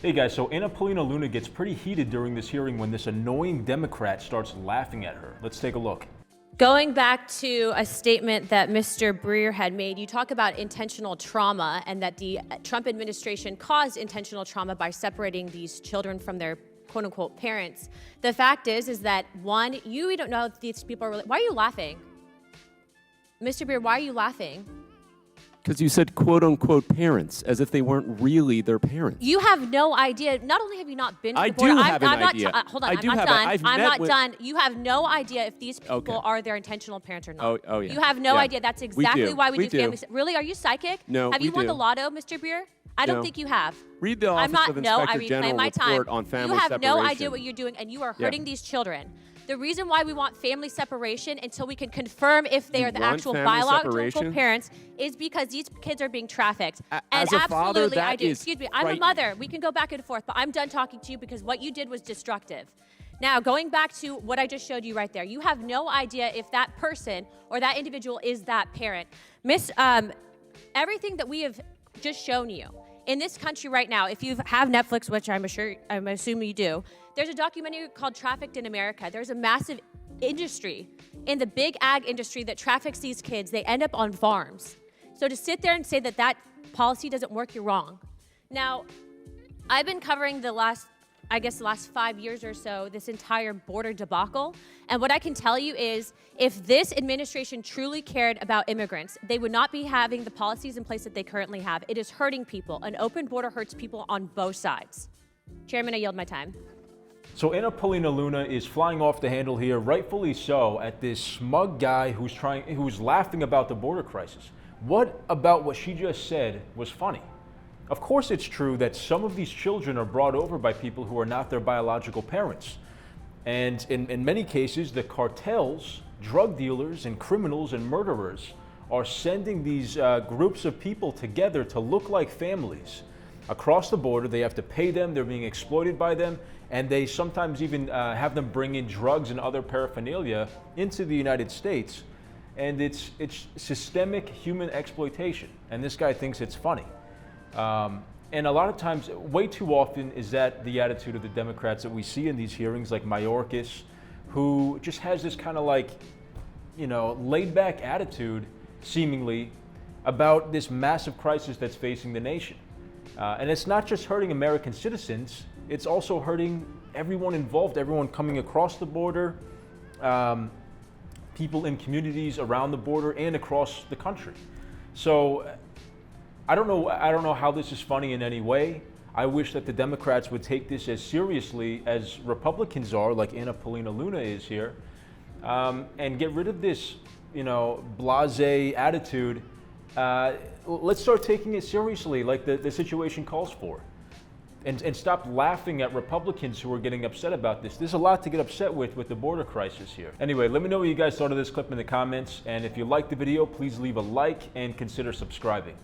Hey guys, so Paulina Luna gets pretty heated during this hearing when this annoying Democrat starts laughing at her. Let's take a look. Going back to a statement that Mr. Breer had made, you talk about intentional trauma and that the Trump administration caused intentional trauma by separating these children from their quote-unquote parents. The fact is that one, we don't know if these people are really, why are you laughing? Mr. Breer, why are you laughing? Because you said quote-unquote parents, as if they weren't really their parents. You have no idea. Not only have you not been to the border, I do have an idea. Hold on, I I'm do not have done. I've I'm met not with- done. You have no idea if these people Okay. are their intentional parents or not. Oh, yeah. You have no Yeah. idea. That's exactly why we do family. Really? Are you psychic? No, Have you we won do. the lotto, Mr. Breer? I don't No. think you have. Read the I'm Office not. of No, I Inspector reclaim General my time. report on family You have separation. no idea what you're doing, and you are hurting these children. The reason why we want family separation until we can confirm if they are the want actual family biological separation? parents is because these kids are being trafficked. As And a father, absolutely, I that do. is Excuse me, I'm a frightening. mother. We can go back and forth, but I'm done talking to you because what you did was destructive. Now, going back to what I just showed you right there, you have no idea if that person or that individual is that parent. Everything that we have just shown you in this country right now, if you have Netflix, which I'm assuming you do, there's a documentary called Trafficked in America. There's a massive industry in the big ag industry that traffics these kids. They end up on farms. So to sit there and say that that policy doesn't work, you're wrong. Now, I've been covering the last 5 years or so, this entire border debacle. And what I can tell you is if this administration truly cared about immigrants, they would not be having the policies in place that they currently have. It is hurting people. An open border hurts people on both sides. Chairman, I yield my time. So Paulina Luna is flying off the handle here, rightfully so, at this smug guy who's laughing about the border crisis. What about what she just said was funny? Of course it's true that some of these children are brought over by people who are not their biological parents. And in many cases, the cartels, drug dealers, and criminals and murderers are sending these groups of people together to look like families. Across the border, they have to pay them, they're being exploited by them, and they sometimes even have them bring in drugs and other paraphernalia into the United States. And it's systemic human exploitation. And this guy thinks it's funny. And a lot of times, way too often, is that the attitude of the Democrats that we see in these hearings, like Mayorkas, who just has this kind of like, laid back attitude, seemingly, about this massive crisis that's facing the nation. And it's not just hurting American citizens, it's also hurting everyone involved, everyone coming across the border, people in communities around the border and across the country. So I don't know how this is funny in any way. I wish that the Democrats would take this as seriously as Republicans are, like Paulina Luna is here, and get rid of this, blasé attitude. Let's start taking it seriously, like the situation calls for, and stop laughing at Republicans who are getting upset about this. There's a lot to get upset with the border crisis here. Anyway, let me know what you guys thought of this clip in the comments, and if you liked the video, please leave a like and consider subscribing.